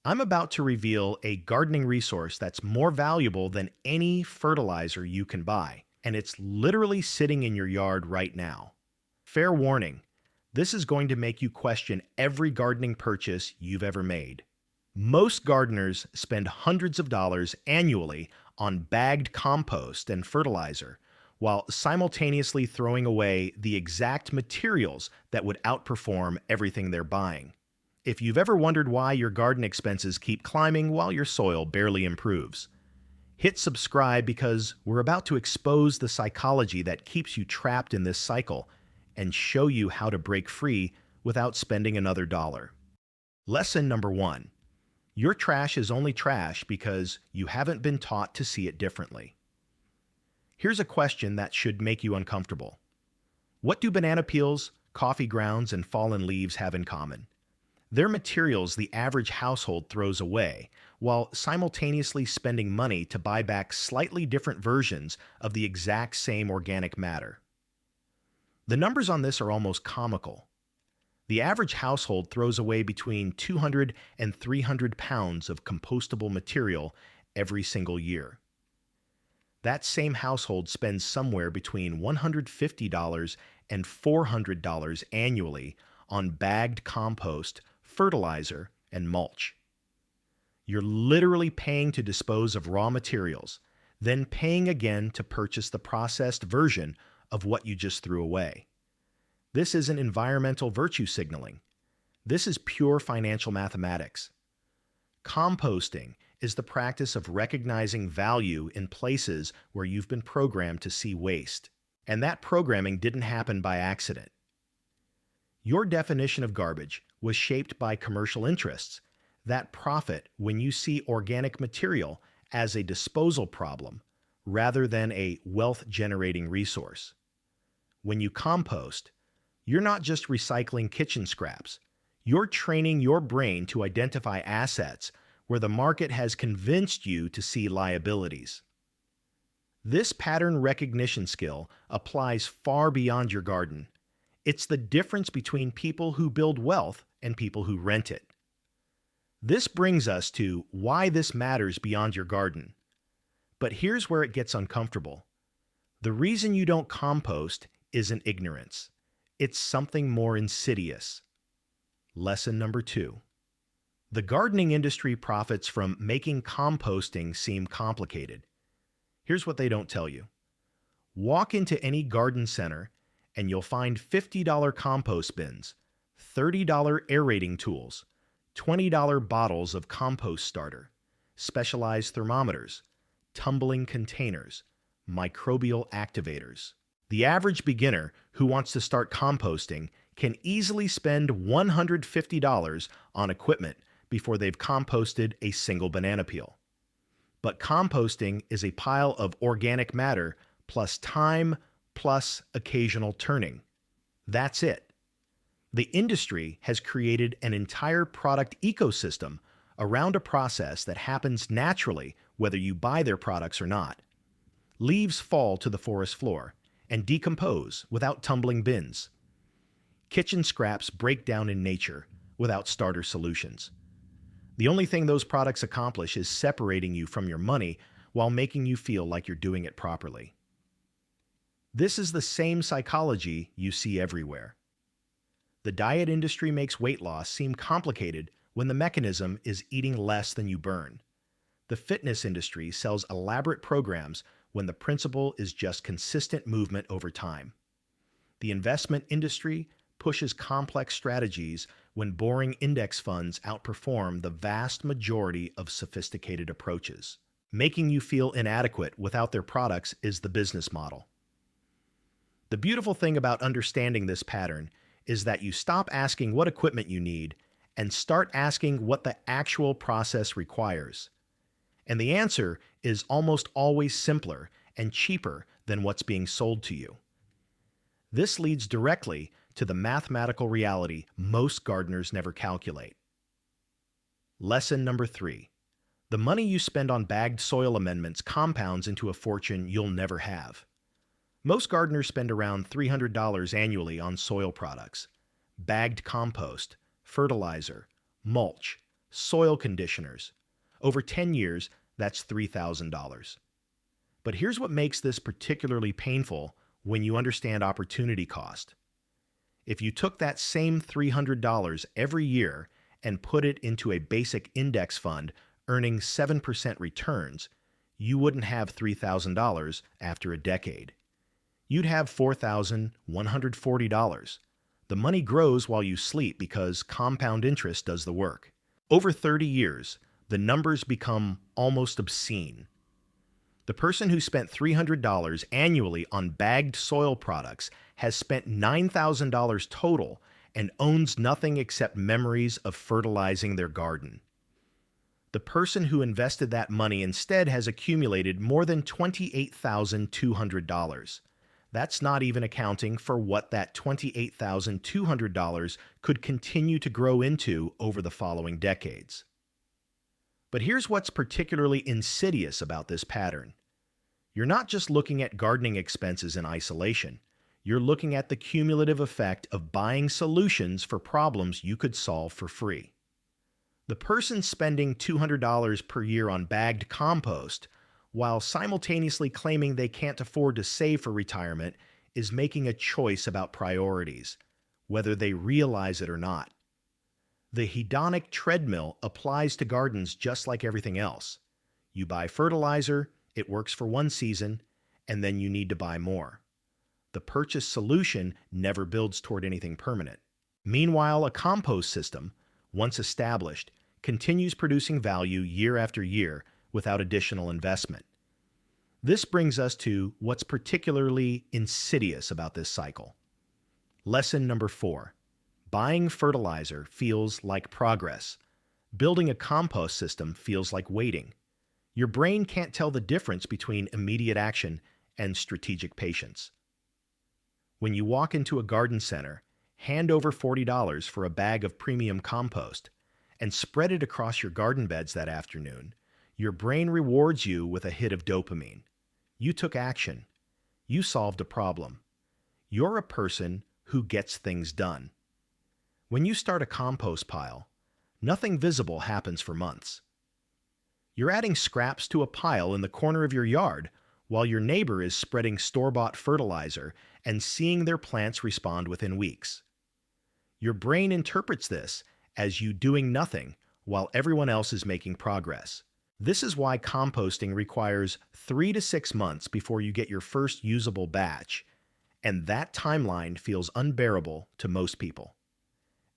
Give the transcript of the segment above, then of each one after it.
I'm about to reveal a gardening resource that's more valuable than any fertilizer you can buy, and it's literally sitting in your yard right now. Fair warning, this is going to make you question every gardening purchase you've ever made. Most gardeners spend hundreds of dollars annually on bagged compost and fertilizer, while simultaneously throwing away the exact materials that would outperform everything they're buying. If you've ever wondered why your garden expenses keep climbing while your soil barely improves, hit subscribe because we're about to expose the psychology that keeps you trapped in this cycle and show you how to break free without spending another dollar. Lesson number 1. Your trash is only trash because you haven't been taught to see it differently. Here's a question that should make you uncomfortable. What do banana peels, coffee grounds, and fallen leaves have in common? They're materials the average household throws away, while simultaneously spending money to buy back slightly different versions of the exact same organic matter. The numbers on this are almost comical. The average household throws away between 200 and 300 pounds of compostable material every single year. That same household spends somewhere between $150 and $400 annually on bagged compost, fertilizer, and mulch. You're literally paying to dispose of raw materials, then paying again to purchase the processed version of what you just threw away. This isn't environmental virtue signaling. This is pure financial mathematics. Composting is the practice of recognizing value in places where you've been programmed to see waste. And that programming didn't happen by accident. Your definition of garbage was shaped by commercial interests that profit when you see organic material as a disposal problem rather than a wealth-generating resource. When you compost, you're not just recycling kitchen scraps. You're training your brain to identify assets where the market has convinced you to see liabilities. This pattern recognition skill applies far beyond your garden. It's the difference between people who build wealth and people who rent it. This brings us to why this matters beyond your garden. But here's where it gets uncomfortable. The reason you don't compost isn't ignorance. It's something more insidious. Lesson number 2. The gardening industry profits from making composting seem complicated. Here's what they don't tell you. Walk into any garden center and you'll find $50 compost bins, $30 aerating tools, $20 bottles of compost starter, specialized thermometers, tumbling containers, microbial activators. The average beginner who wants to start composting can easily spend $150 on equipment before they've composted a single banana peel. But composting is a pile of organic matter plus time plus occasional turning. That's it. The industry has created an entire product ecosystem around a process that happens naturally whether you buy their products or not. Leaves fall to the forest floor and decompose without tumbling bins. Kitchen scraps break down in nature without starter solutions. The only thing those products accomplish is separating you from your money while making you feel like you're doing it properly. This is the same psychology you see everywhere. The diet industry makes weight loss seem complicated when the mechanism is eating less than you burn. The fitness industry sells elaborate programs when the principle is just consistent movement over time. The investment industry pushes complex strategies when boring index funds outperform the vast majority of sophisticated approaches. Making you feel inadequate without their products is the business model. The beautiful thing about understanding this pattern is that you stop asking what equipment you need and start asking what the actual process requires. And the answer is almost always simpler and cheaper than what's being sold to you. This leads directly to the mathematical reality most gardeners never calculate. Lesson number 3. The money you spend on bagged soil amendments compounds into a fortune you'll never have. Most gardeners spend around $300 annually on soil products, bagged compost, fertilizer, mulch, soil conditioners. Over 10 years, that's $3,000. But here's what makes this particularly painful when you understand opportunity cost. If you took that same $300 every year and put it into a basic index fund earning 7% returns, you wouldn't have $3,000 after a decade. You'd have $4,140. The money grows while you sleep because compound interest does the work. Over 30 years, the numbers become almost obscene. The person who spent $300 annually on bagged soil products has spent $9,000 total and owns nothing except memories of fertilizing their garden. The person who invested that money instead has accumulated more than $28,200. That's not even accounting for what that $28,200 could continue to grow into over the following decades. But here's what's particularly insidious about this pattern. You're not just looking at gardening expenses in isolation. You're looking at the cumulative effect of buying solutions for problems you could solve for free. The person spending $200 per year on bagged compost, while simultaneously claiming they can't afford to save for retirement, is making a choice about priorities, whether they realize it or not. The hedonic treadmill applies to gardens just like everything else. You buy fertilizer, it works for one season, and then you need to buy more. The purchase solution never builds toward anything permanent. Meanwhile, a compost system, once established, continues producing value year after year without additional investment. This brings us to what's particularly insidious about this cycle. Lesson number 4. Buying fertilizer feels like progress. Building a compost system feels like waiting. Your brain can't tell the difference between immediate action and strategic patience. When you walk into a garden center, hand over $40 for a bag of premium compost, and spread it across your garden beds that afternoon, your brain rewards you with a hit of dopamine. You took action. You solved a problem. You're a person who gets things done. When you start a compost pile, nothing visible happens for months. You're adding scraps to a pile in the corner of your yard while your neighbor is spreading store-bought fertilizer and seeing their plants respond within weeks. Your brain interprets this as you doing nothing while everyone else is making progress. This is why composting requires 3 to 6 months before you get your first usable batch, and that timeline feels unbearable to most people.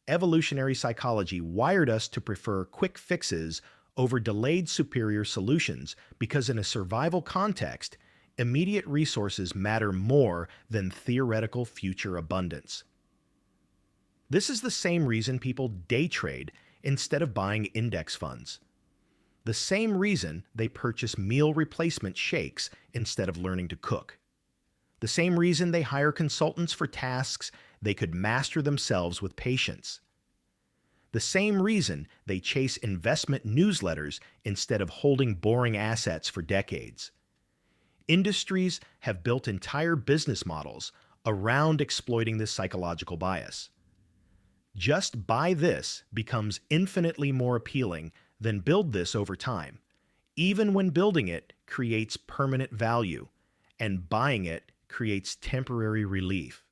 Evolutionary psychology wired us to prefer quick fixes over delayed superior solutions because in a survival context, immediate resources matter more than theoretical future abundance. This is the same reason people day trade instead of buying index funds. The same reason they purchase meal replacement shakes instead of learning to cook. The same reason they hire consultants for tasks they could master themselves with patience. The same reason they chase investment newsletters instead of holding boring assets for decades. Industries have built entire business models around exploiting this psychological bias. Just buy this becomes infinitely more appealing than build this over time, even when building it creates permanent value and buying it creates temporary relief.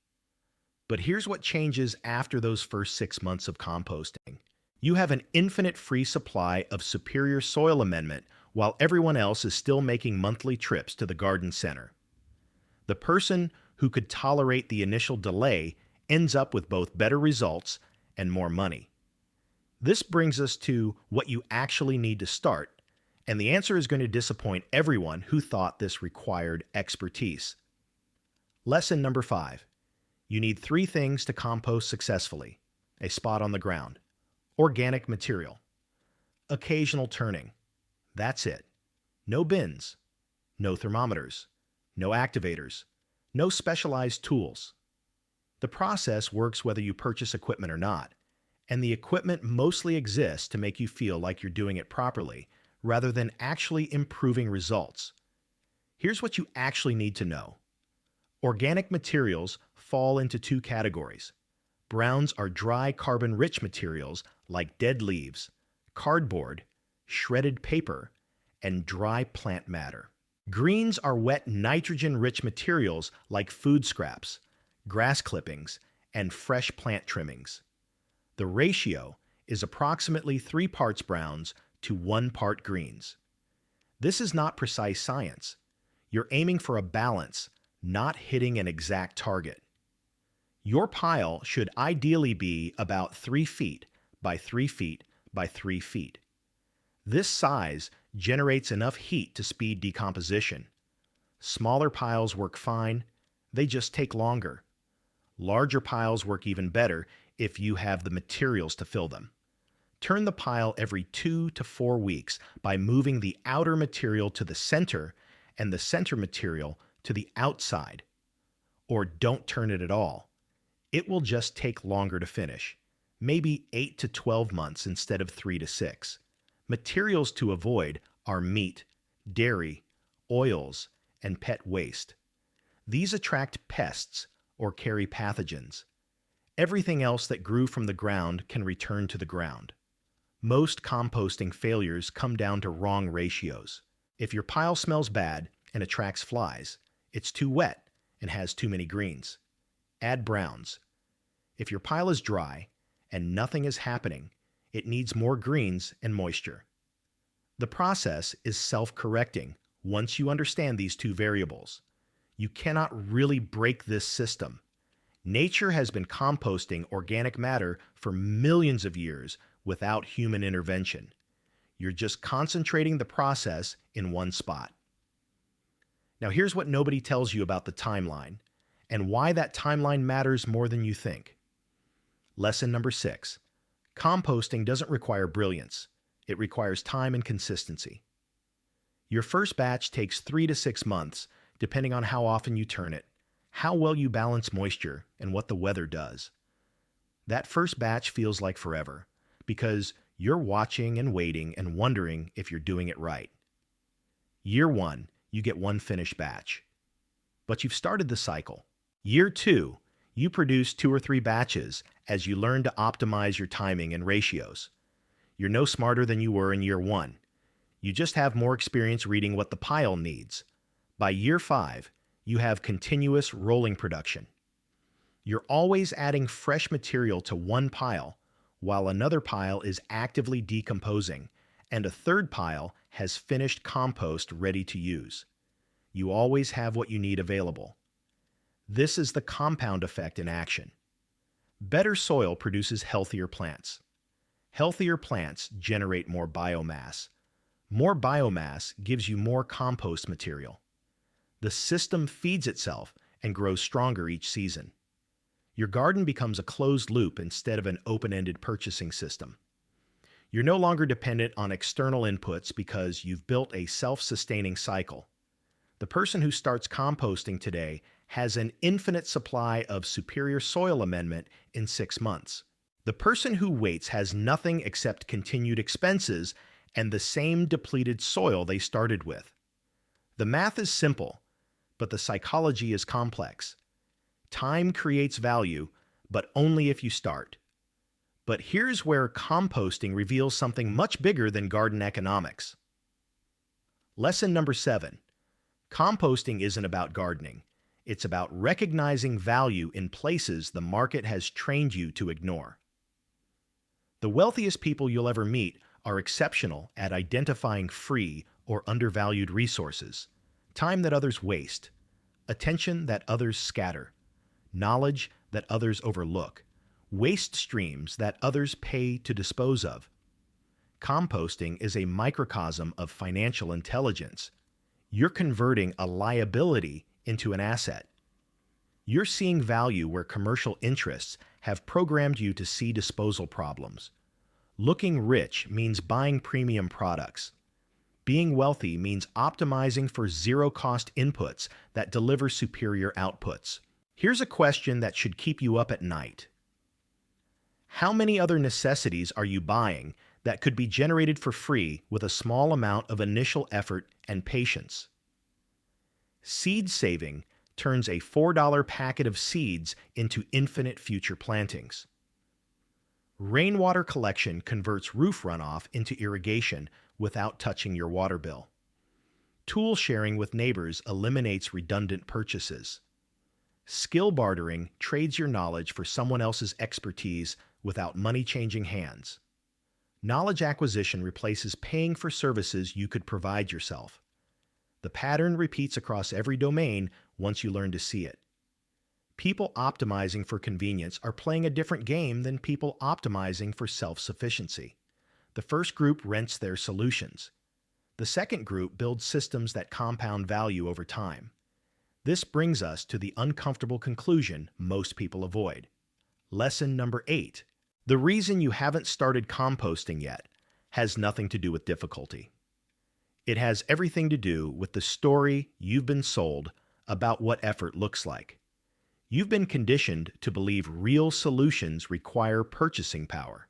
But here's what changes after those first 6 months of composting. You have an infinite free supply of superior soil amendment while everyone else is still making monthly trips to the garden center. The person who could tolerate the initial delay ends up with both better results and more money. This brings us to what you actually need to start, and the answer is going to disappoint everyone who thought this required expertise. Lesson number 5. You need 3 things to compost successfully: a spot on the ground, organic material, occasional turning. That's it. No bins, no thermometers, no activators, no specialized tools. The process works whether you purchase equipment or not, and the equipment mostly exists to make you feel like you're doing it properly, rather than actually improving results. Here's what you actually need to know. Organic materials fall into 2 categories. Browns are dry, carbon-rich materials like dead leaves, cardboard, shredded paper, and dry plant matter. Greens are wet nitrogen-rich materials like food scraps, grass clippings, and fresh plant trimmings. The ratio is approximately 3 parts browns to 1 part greens. This is not precise science. You're aiming for a balance, not hitting an exact target. Your pile should ideally be about 3 feet by 3 feet by 3 feet. This size generates enough heat to speed decomposition. Smaller piles work fine, they just take longer. Larger piles work even better if you have the materials to fill them. Turn the pile every 2 to 4 weeks by moving the outer material to the center and the center material to the outside. Or don't turn it at all. It will just take longer to finish, maybe 8 to 12 months instead of 3 to 6. Materials to avoid are meat, dairy, oils, and pet waste. These attract pests or carry pathogens. Everything else that grew from the ground can return to the ground. Most composting failures come down to wrong ratios. If your pile smells bad and attracts flies, it's too wet and has too many greens. Add browns. If your pile is dry and nothing is happening, it needs more greens and moisture. The process is self-correcting once you understand these two variables. You cannot really break this system. Nature has been composting organic matter for millions of years without human intervention. You're just concentrating the process in one spot. Now here's what nobody tells you about the timeline and why that timeline matters more than you think. Lesson number 6. Composting doesn't require brilliance. It requires time and consistency. Your first batch takes 3 to 6 months, depending on how often you turn it, how well you balance moisture, and what the weather does. That first batch feels like forever, because you're watching and waiting and wondering if you're doing it right. Year 1, you get 1 finished batch. But you've started the cycle. Year 2, you produce 2 or 3 batches as you learn to optimize your timing and ratios. You're no smarter than you were in year 1. You just have more experience reading what the pile needs. By year 5, you have continuous rolling production. You're always adding fresh material to one pile, while another pile is actively decomposing, and a third pile has finished compost ready to use. You always have what you need available. This is the compound effect in action. Better soil produces healthier plants. Healthier plants generate more biomass. More biomass gives you more compost material. The system feeds itself and grows stronger each season. Your garden becomes a closed loop instead of an open-ended purchasing system. You're no longer dependent on external inputs because you've built a self-sustaining cycle. The person who starts composting today has an infinite supply of superior soil amendment in 6 months. The person who waits has nothing except continued expenses and the same depleted soil they started with. The math is simple, but the psychology is complex. Time creates value, but only if you start. But here's where composting reveals something much bigger than garden economics. Lesson number 7. Composting isn't about gardening. It's about recognizing value in places the market has trained you to ignore. The wealthiest people you'll ever meet are exceptional at identifying free or undervalued resources, time that others waste, attention that others scatter, knowledge that others overlook, waste streams that others pay to dispose of. Composting is a microcosm of financial intelligence. You're converting a liability into an asset. You're seeing value where commercial interests have programmed you to see disposal problems. Looking rich means buying premium products. Being wealthy means optimizing for zero-cost inputs that deliver superior outputs. Here's a question that should keep you up at night. How many other necessities are you buying that could be generated for free with a small amount of initial effort and patience? Seed saving turns a $4 packet of seeds into infinite future plantings. Rainwater collection converts roof runoff into irrigation without touching your water bill. Tool sharing with neighbors eliminates redundant purchases. Skill bartering trades your knowledge for someone else's expertise without money changing hands. Knowledge acquisition replaces paying for services you could provide yourself. The pattern repeats across every domain once you learn to see it. People optimizing for convenience are playing a different game than people optimizing for self-sufficiency. The first group rents their solutions. The second group builds systems that compound value over time. This brings us to the uncomfortable conclusion most people avoid. Lesson number 8. The reason you haven't started composting yet has nothing to do with difficulty. It has everything to do with the story you've been sold about what effort looks like. You've been conditioned to believe real solutions require purchasing power.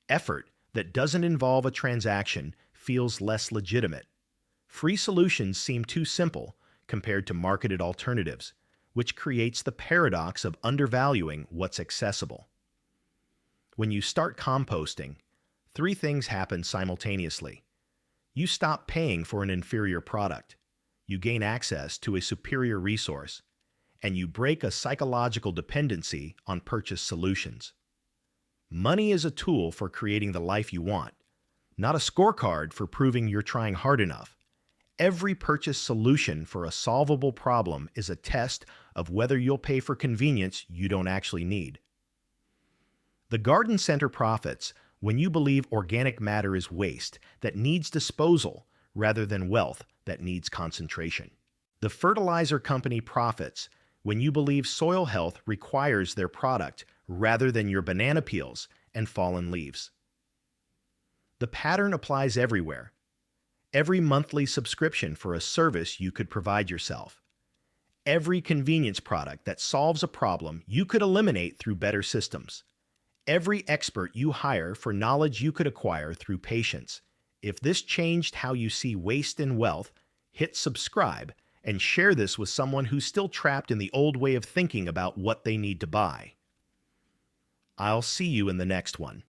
Effort that doesn't involve a transaction feels less legitimate. Free solutions seem too simple compared to marketed alternatives, which creates the paradox of undervaluing what's accessible. When you start composting, 3 things happen simultaneously. You stop paying for an inferior product, you gain access to a superior resource, and you break a psychological dependency on purchased solutions. Money is a tool for creating the life you want, not a scorecard for proving you're trying hard enough. Every purchased solution for a solvable problem is a test of whether you'll pay for convenience you don't actually need. The garden center profits when you believe organic matter is waste that needs disposal rather than wealth that needs concentration. The fertilizer company profits when you believe soil health requires their product rather than your banana peels and fallen leaves. The pattern applies everywhere. Every monthly subscription for a service you could provide yourself. Every convenience product that solves a problem you could eliminate through better systems. Every expert you hire for knowledge you could acquire through patience. If this changed how you see waste and wealth, hit subscribe and share this with someone who's still trapped in the old way of thinking about what they need to buy. I'll see you in the next one.